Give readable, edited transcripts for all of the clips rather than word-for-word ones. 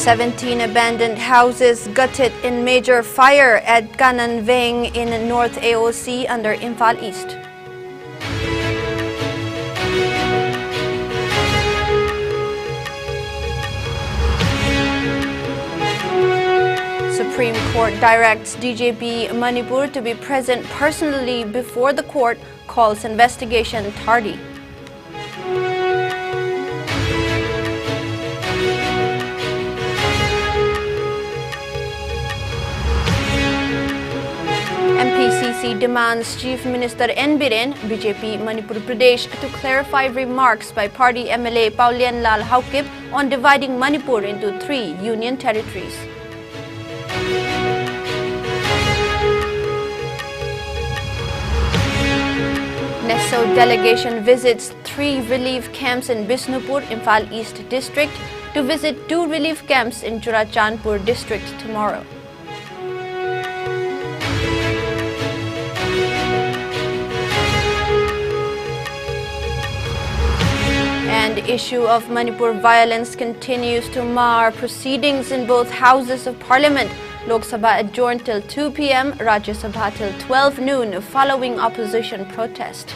17 abandoned houses gutted in major fire at Kananveng in North AOC under Imphal East. Supreme Court directs DJP Manipur to be present personally before the court, calls investigation tardy. MPCC demands Chief Minister N. Biren, BJP Manipur Pradesh, to clarify remarks by party MLA Paulian Lal Haukip on dividing Manipur into 3 union territories. NSCN delegation visits 3 relief camps in Bisnupur, Imphal East District, to visit 2 relief camps in Churachandpur District tomorrow. And the issue of Manipur violence continues to mar proceedings in both houses of parliament. Lok Sabha adjourned till 2 p.m., Rajya Sabha till 12 noon following opposition protest.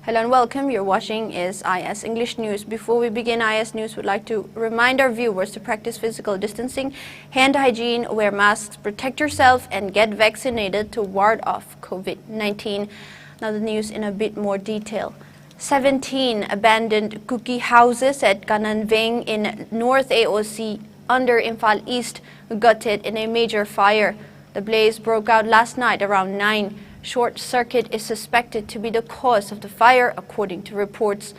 Hello and welcome. You're watching IS English News. Before we begin IS News, we'd like to remind our viewers to practice physical distancing, hand hygiene, wear masks, protect yourself, and get vaccinated to ward off COVID-19. Now the news in a bit more detail. 17 abandoned cookie houses at Kananveng in North AOC under Imphal East gutted in a major fire. The blaze broke out last night around 9. Short circuit is suspected to be the cause of the fire, according to reports.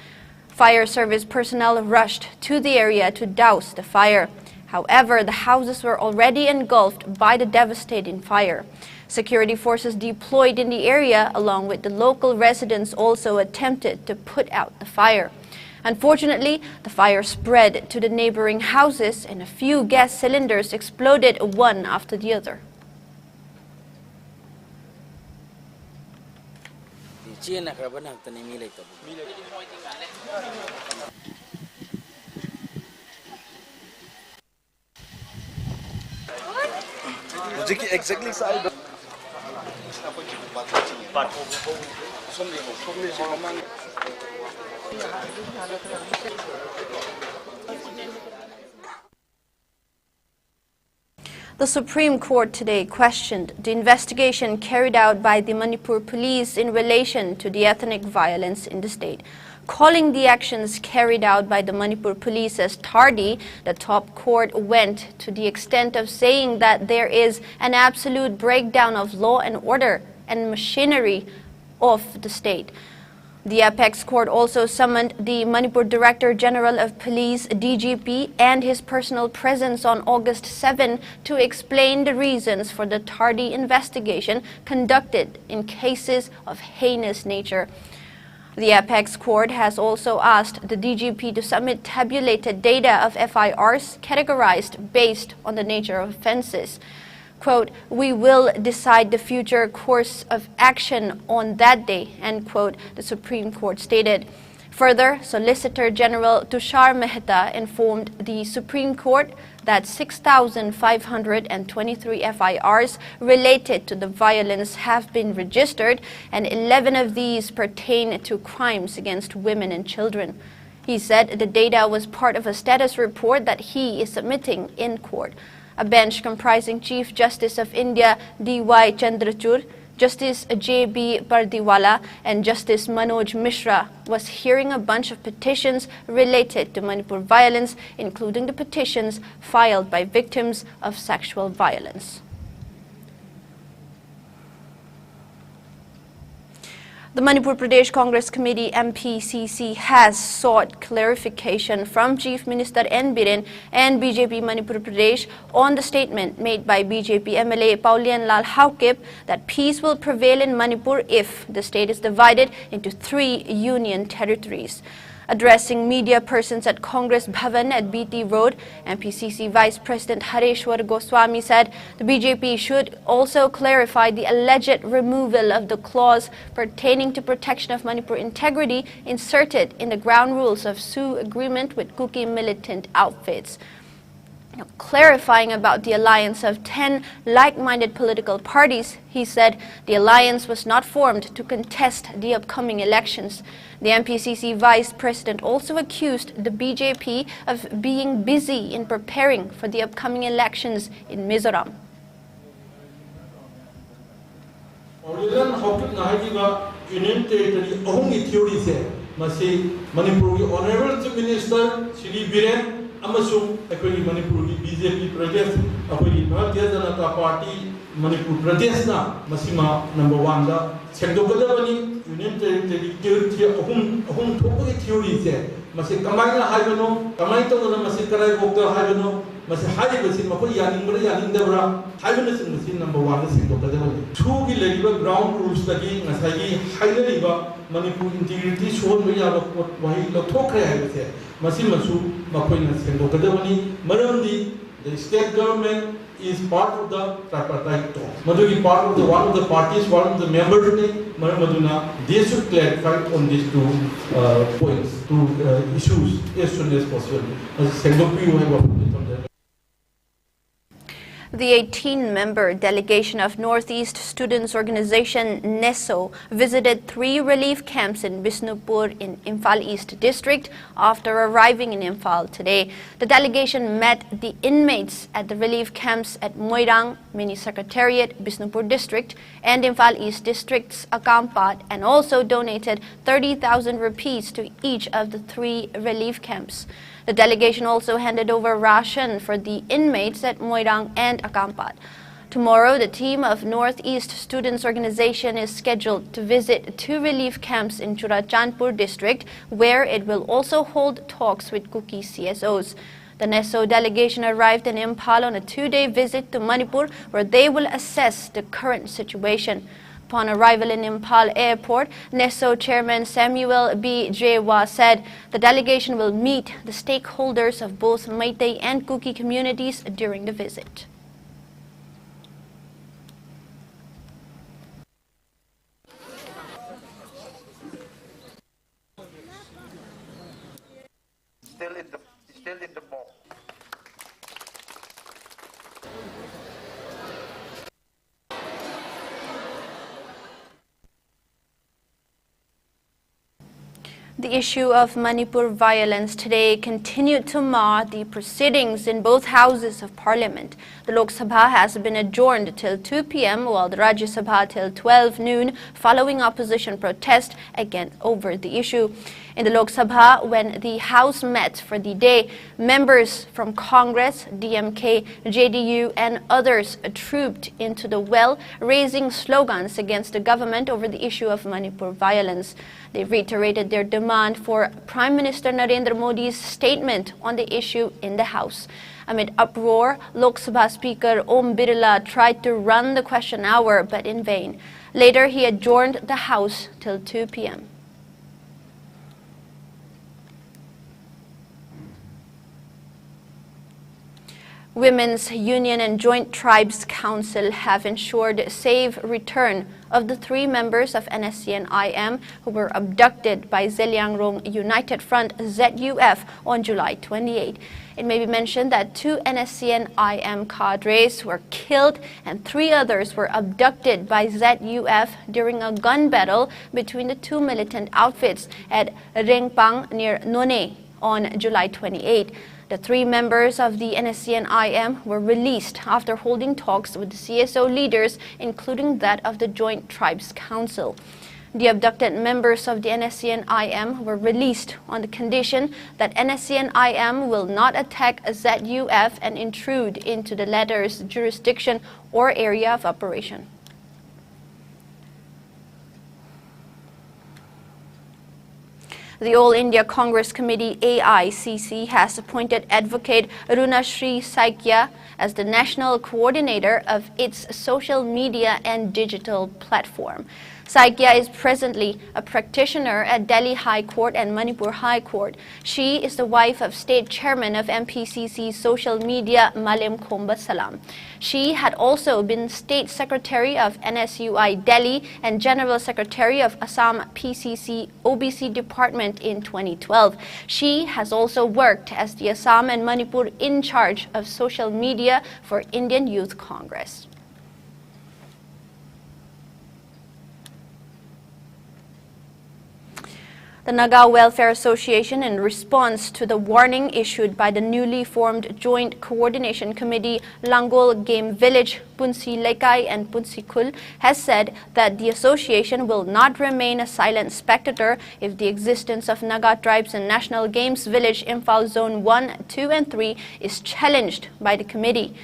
Fire service personnel rushed to the area to douse the fire. However, the houses were already engulfed by the devastating fire. Security forces deployed in the area, along with the local residents, also attempted to put out the fire. Unfortunately, the fire spread to the neighboring houses and a few gas cylinders exploded one after the other. Exactly side. The Supreme Court today questioned the investigation carried out by the Manipur police in relation to the ethnic violence in the state. Calling the actions carried out by the Manipur police as tardy, the top court went to the extent of saying that there is an absolute breakdown of law and order and machinery of the state. The apex court also summoned the Manipur Director General of Police, DGP, and his personal presence on August 7 to explain the reasons for the tardy investigation conducted in cases of heinous nature. The apex court has also asked the DGP to submit tabulated data of FIRs categorized based on the nature of offenses. Quote, "We will decide the future course of action on that day," end quote, the Supreme Court stated. Further, Solicitor General Tushar Mehta informed the Supreme Court that 6,523 FIRs related to the violence have been registered, and 11 of these pertain to crimes against women and children. He said the data was part of a status report that he is submitting in court. A bench comprising Chief Justice of India D.Y. Chandrachud, Justice J.B. Pardiwala, and Justice Manoj Mishra was hearing a bunch of petitions related to Manipur violence, including the petitions filed by victims of sexual violence. The Manipur Pradesh Congress Committee MPCC has sought clarification from Chief Minister N. Biren and BJP Manipur Pradesh on the statement made by BJP MLA Paulian Lal Haukip that peace will prevail in Manipur if the state is divided into 3 union territories. Addressing media persons at Congress Bhavan at BT Road, MPCC Vice President Hareshwar Goswami said the BJP should also clarify the alleged removal of the clause pertaining to protection of Manipur integrity inserted in the ground rules of Sioux agreement with Kuki militant outfits. Now, clarifying about the alliance of 10 like-minded political parties, he said the alliance was not formed to contest the upcoming elections. The MPCC Vice President also accused the BJP of being busy in preparing for the upcoming elections in Mizoram. Union Territory only theory se masi Manipur ki Honorable Chief Minister Shri Biren amasung ekoi Manipur ki BJP Pradesh ekoi Bharatiya Janata Party Manipur Pradesh na masima number 1 da sengdokadabani Union Territory theory ahum thopu ki theory se masi kamaina haibano kamai tongna masi karai bokta haibano masi haibasi makoi yaningdabra haibana sing masi number 1 sengdokadabani two ki legiba ground rules tagi ngasai hainariba Manipur integrity shown me out of wahi lothokre haibase masi masu makoina sengdokadabani maramdi the state government is part of the tripartite talk. Madugi part of the one of the parties, one of the members today, Maduna, they should clarify on these two points, two issues as soon as possible. The 18-member delegation of Northeast Students Organization NESO visited 3 relief camps in Bisnupur in Imphal East District after arriving in Imphal today. The delegation met the inmates at the relief camps at Moirang, Mini Secretariat, Bisnupur District and Imphal East District's Akampat and also donated 30,000 rupees to each of the 3 relief camps. The delegation also handed over ration for the inmates at Moirang and Akampat. Tomorrow, the team of Northeast Students Organization is scheduled to visit 2 relief camps in Churachandpur district, where it will also hold talks with Kuki CSOs. The NESO delegation arrived in Imphal on a 2-day visit to Manipur, where they will assess the current situation. Upon arrival in Imphal Airport, NESO Chairman Samuel B. Jewa said the delegation will meet the stakeholders of both Meitei and Kuki communities during the visit. Still in the ball. The issue of Manipur violence today continued to mar the proceedings in both houses of parliament. The Lok Sabha has been adjourned till 2 p.m. while the Rajya Sabha till 12 noon following opposition protest again over the issue. In the Lok Sabha, when the House met for the day, members from Congress, DMK, JDU and others trooped into the well, raising slogans against the government over the issue of Manipur violence. They reiterated their demand for Prime Minister Narendra Modi's statement on the issue in the House. Amid uproar, Lok Sabha Speaker Om Birla tried to run the question hour, but in vain. Later, he adjourned the House till 2 p.m. Women's Union and Joint Tribes Council have ensured safe return of the 3 members of NSCN IM who were abducted by Zeliangrong United Front ZUF on July 28. It may be mentioned that 2 NSCN IM cadres were killed and 3 others were abducted by ZUF during a gun battle between the 2 militant outfits at Rengpang near None on July 28. The 3 members of the NSCN IM were released after holding talks with the CSO leaders, including that of the Joint Tribes Council. The abducted members of the NSCN IM were released on the condition that NSCN IM will not attack ZUF and intrude into the latter's jurisdiction or area of operation. The All India Congress Committee AICC has appointed Advocate Arunashree Saikia as the national coordinator of its social media and digital platform. Saikia is presently a practitioner at Delhi High Court and Manipur High Court. She is the wife of State Chairman of MPCC Social Media Malim Khomba Salam. She had also been State Secretary of NSUI Delhi and General Secretary of Assam PCC OBC Department in 2012. She has also worked as the Assam and Manipur in charge of social media for Indian Youth Congress. The Naga Welfare Association, in response to the warning issued by the newly formed Joint Coordination Committee Langol Game Village, Punsi Lekai and Punsi Khul, has said that the association will not remain a silent spectator if the existence of Naga tribes in National Games Village Imphal Zone 1, 2 and 3 is challenged by the committee.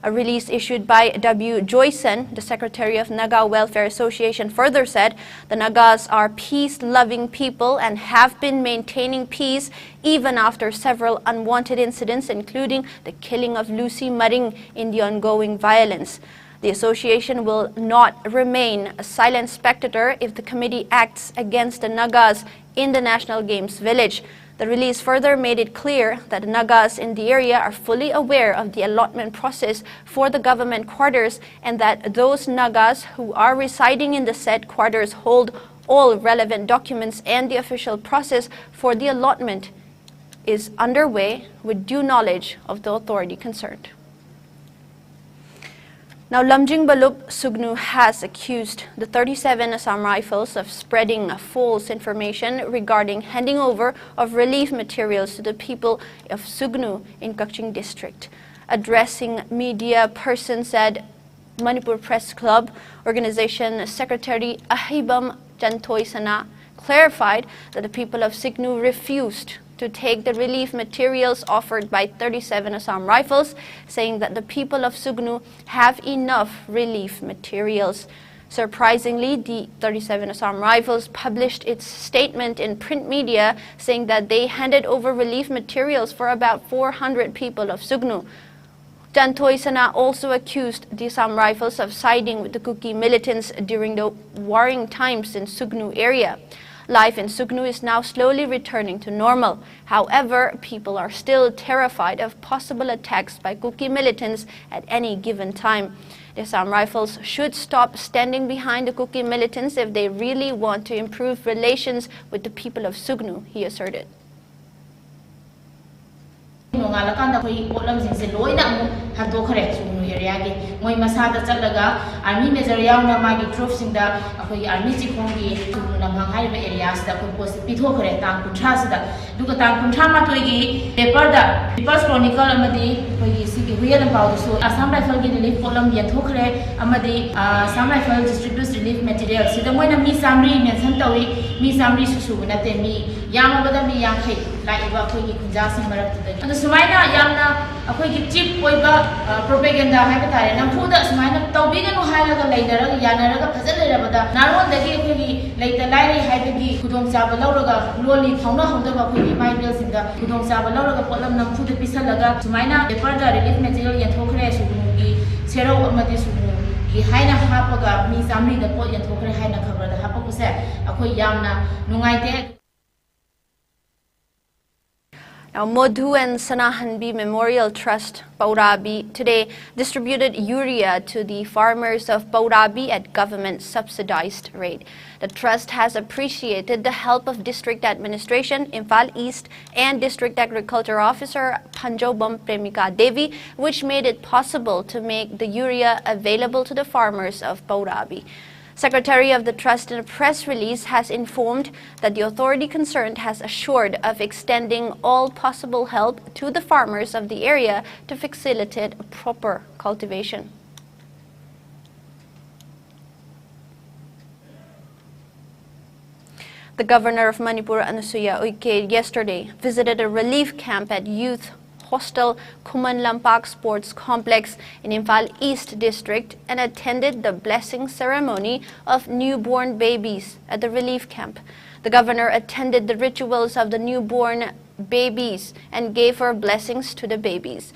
A release issued by W. Joyson, the Secretary of Naga Welfare Association, further said the Nagas are peace-loving people and have been maintaining peace even after several unwanted incidents, including the killing of Lucy Maring in the ongoing violence. The association will not remain a silent spectator if the committee acts against the Nagas in the National Games Village. The release further made it clear that the Nagas in the area are fully aware of the allotment process for the government quarters and that those Nagas who are residing in the said quarters hold all relevant documents and the official process for the allotment is underway with due knowledge of the authority concerned. Now, Lamjing Balup Sugnu has accused the 37 Assam Rifles of spreading false information regarding handing over of relief materials to the people of Sugnu in Kaching district. Addressing media persons at Manipur Press Club, Organization Secretary Ahibam Jantoisana clarified that the people of Sugnu refused to take the relief materials offered by 37 Assam Rifles, saying that the people of Sugnu have enough relief materials. Surprisingly, the 37 Assam Rifles published its statement in print media saying that they handed over relief materials for about 400 people of Sugnu. Jantoisana also accused the Assam Rifles of siding with the Kuki militants during the warring times in Sugnu area. Life in Sugnu is now slowly returning to normal. However, people are still terrified of possible attacks by Kuki militants at any given time. The Assam Rifles should stop standing behind the Kuki militants if they really want to improve relations with the people of Sugnu, he asserted. Moi masada chalaga army major yauna magi troops inda akoi army chikhongi namhang haiba areas da koi post pithokre tang kunthra sida duga tang kunthra ma toigi paper da People's Chronicle amadi koi sigi huya na pau so Assam Rifle gi relief column yathokre amadi Assam Rifle distributes relief materials sida moina mi samri mention tawi mi samri susu na te mi yama bada mi yang khai lai ba koi gi kunja sing marak de adu sumaina yamna akoi gi chip koi ba propaganda haiba tare na Puda Smina Tobigan Halaga later, Yanaraga Pazalabada, Naron the Gay later Lari Haibagi, Kudong Sabalaga, Loli, Pona Honda, my bills in the Kudong Sabalaga, Polam Namu the Pisalaga, Smina, the further relief material and Tokre Sugi, Zero Amadisumu, Haina Hapaga, Miss Amri, the Port and Tokre Haina cover the Hapakuse, Ako Yamna, Nungaite. Now, Modhu and Sanahanbi Memorial Trust, Paurabi, today distributed urea to the farmers of Paurabi at government-subsidized rate. The trust has appreciated the help of District Administration, Imphal East, and District Agriculture Officer Panjobam Premika Devi, which made it possible to make the urea available to the farmers of Paurabi. Secretary of the Trust in a press release has informed that the authority concerned has assured of extending all possible help to the farmers of the area to facilitate proper cultivation. The Governor of Manipur, Anasuya Uike, yesterday visited a relief camp at Youth hostel Khuman Lampak Sports Complex in Imphal East District and attended the blessing ceremony of newborn babies at the relief camp. The governor attended the rituals of the newborn babies and gave her blessings to the babies.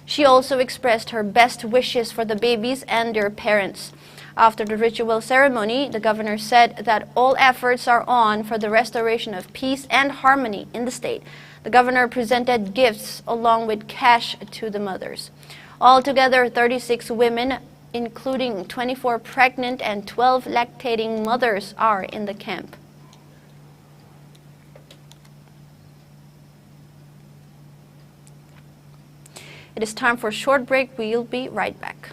She also expressed her best wishes for the babies and their parents. After the ritual ceremony, the governor said that all efforts are on for the restoration of peace and harmony in the state. The governor presented gifts along with cash to the mothers. Altogether, 36 women, including 24 pregnant and 12 lactating mothers, are in the camp. It is time for a short break. We'll be right back.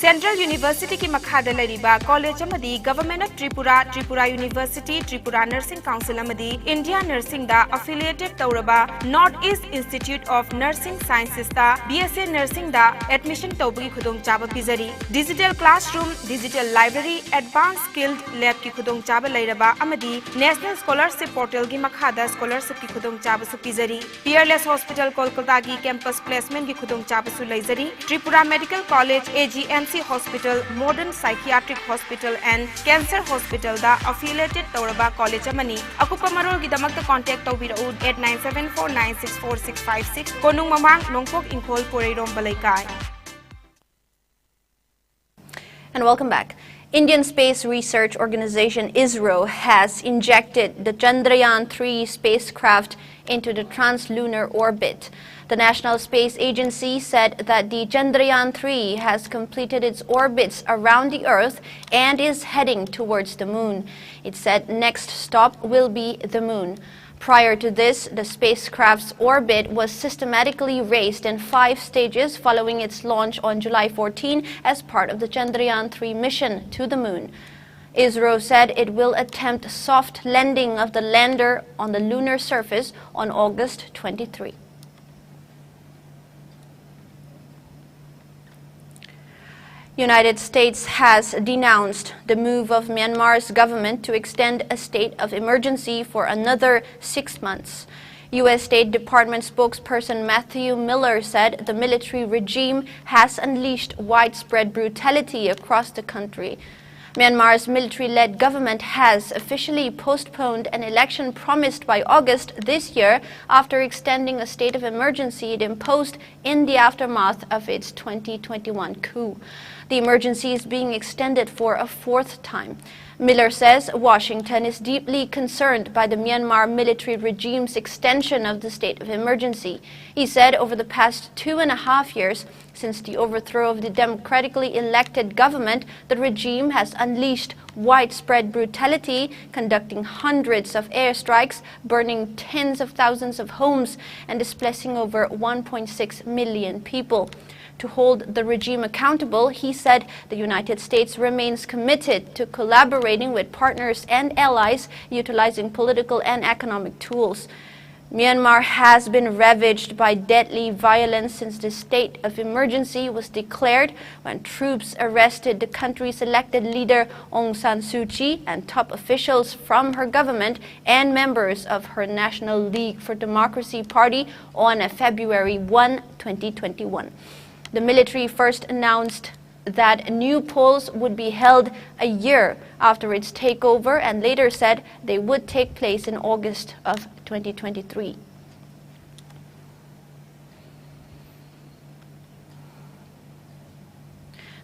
Central University ki makhada lariba college amadi Government of Tripura, Tripura University, Tripura Nursing Council amadi India Nursing da affiliated tauraba Northeast Institute of Nursing Sciences da BSc Nursing da admission tawbagi khudong chaba pizari. Digital classroom, digital library, advanced skilled lab ki khudong chaba lairaba amadi National Scholarship Portal ki makhada scholarship ki khudong chaba su pizari. Peerless Hospital Kolkata ki campus placement ki khudong chaba su laizari. Tripura Medical College AGM Hospital, Modern Psychiatric Hospital and Cancer Hospital da affiliated Tauraba College amani. Akupa marol gidamakta contact tawbirau 8974964656 konung mamang nongpok Ingkhol Porairom Balaikai. And welcome back. Indian Space Research Organization ISRO has injected the Chandrayaan-3 spacecraft into the translunar orbit. The National Space Agency said that the Chandrayaan-3 has completed its orbits around the Earth and is heading towards the Moon. It said next stop will be the Moon. Prior to this, the spacecraft's orbit was systematically raised in 5 stages following its launch on July 14 as part of the Chandrayaan-3 mission to the Moon. ISRO said it will attempt soft landing of the lander on the lunar surface on August 23. United States has denounced the move of Myanmar's government to extend a state of emergency for another 6 months. U.S. State Department spokesperson Matthew Miller said the military regime has unleashed widespread brutality across the country. Myanmar's military-led government has officially postponed an election promised by August this year after extending a state of emergency it imposed in the aftermath of its 2021 coup. The emergency is being extended for a 4th time. Miller says Washington is deeply concerned by the Myanmar military regime's extension of the state of emergency. He said over the past 2.5 years, since the overthrow of the democratically elected government, the regime has unleashed widespread brutality, conducting hundreds of airstrikes, burning tens of thousands of homes, and displacing over 1.6 million people. To hold the regime accountable, he said the United States remains committed to collaborating with partners and allies, utilizing political and economic tools. Myanmar has been ravaged by deadly violence since the state of emergency was declared when troops arrested the country's elected leader Aung San Suu Kyi and top officials from her government and members of her National League for Democracy party on February 1, 2021. The military first announced that new polls would be held a year after its takeover and later said they would take place in August of 2023.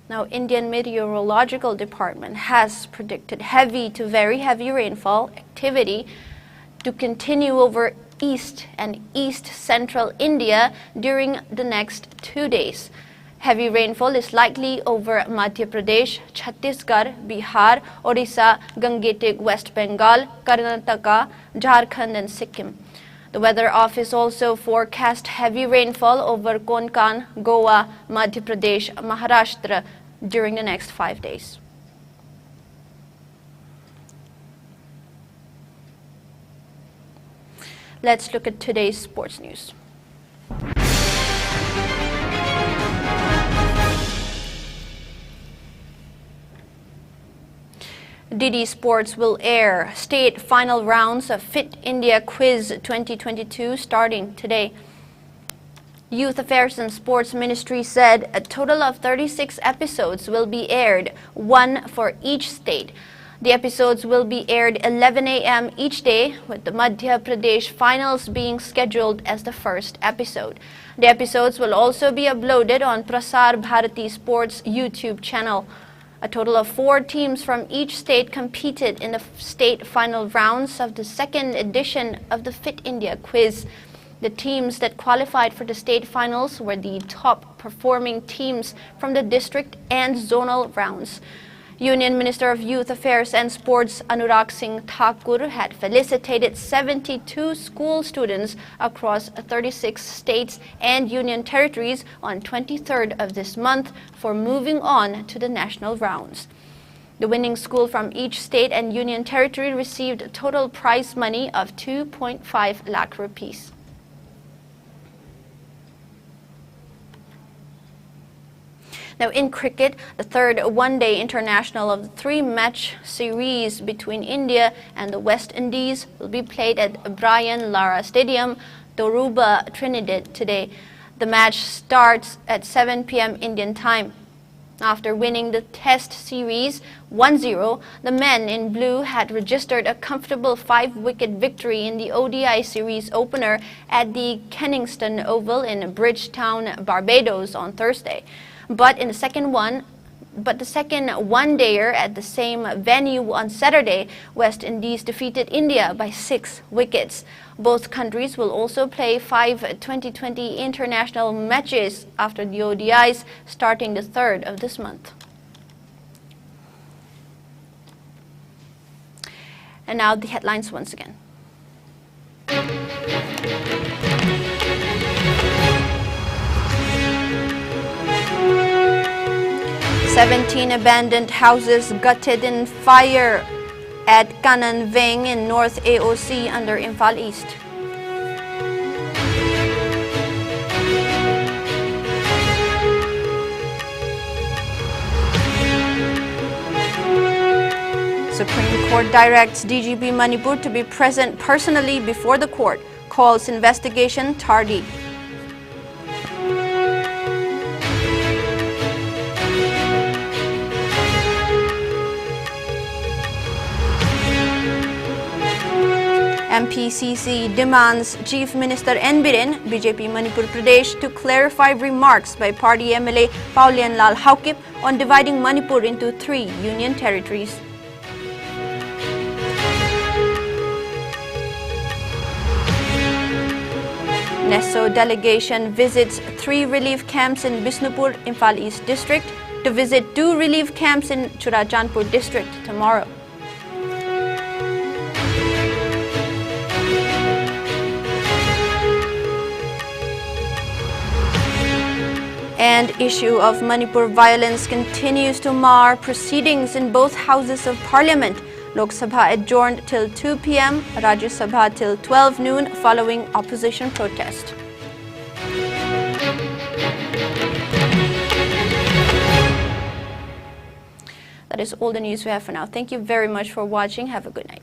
Now, Indian Meteorological Department has predicted heavy to very heavy rainfall activity to continue over east and east central India during the next 2 days. Heavy rainfall is likely over Madhya Pradesh, Chhattisgarh, Bihar, Odisha, Gangetic, West Bengal, Karnataka, Jharkhand and Sikkim. The Weather Office also forecast heavy rainfall over Konkan, Goa, Madhya Pradesh, Maharashtra during the next 5 days. Let's look at today's sports news. DD Sports will air state final rounds of Fit India Quiz 2022 starting today. Youth Affairs and Sports Ministry said a total of 36 episodes will be aired, one for each state. The episodes will be aired 11 a.m. each day, with the Madhya Pradesh finals being scheduled as the first episode. The episodes will also be uploaded on Prasar Bharati Sports YouTube channel. A total of 4 teams from each state competed in the state final rounds of the second edition of the Fit India quiz. The teams that qualified for the state finals were the top performing teams from the district and zonal rounds. Union Minister of Youth Affairs and Sports Anurag Singh Thakur had felicitated 72 school students across 36 states and union territories on 23rd of this month for moving on to the national rounds. The winning school from each state and union territory received total prize money of 2.5 lakh rupees. Now in cricket, the third one-day international of the 3-match series between India and the West Indies will be played at Brian Lara Stadium, Toruba, Trinidad today. The match starts at 7 p.m. Indian time. After winning the Test series 1-0, the men in blue had registered a comfortable 5-wicket victory in the ODI series opener at the Kenningston Oval in Bridgetown, Barbados on Thursday. But the second one-dayer at the same venue on Saturday, West Indies defeated India by 6 wickets. Both countries will also play 5 2020 international matches after the ODIs starting the 3rd of this month. And now the headlines once again. 17 abandoned houses gutted in fire at Kanan Veng in North AOC under Imphal East. Supreme Court directs DGP Manipur to be present personally before the court, calls investigation tardy. MPCC demands Chief Minister N. Biren, BJP Manipur Pradesh, to clarify remarks by party MLA Paulian Lal Haukip on dividing Manipur into 3 union territories. NESO delegation visits 3 relief camps in Bisnupur, Imphal East District, to visit 2 relief camps in Churachandpur District tomorrow. And issue of Manipur violence continues to mar proceedings in both houses of parliament. Lok Sabha adjourned till 2 p.m., Rajya Sabha till 12 noon following opposition protest. That is all the news we have for now. Thank you very much for watching. Have a good night.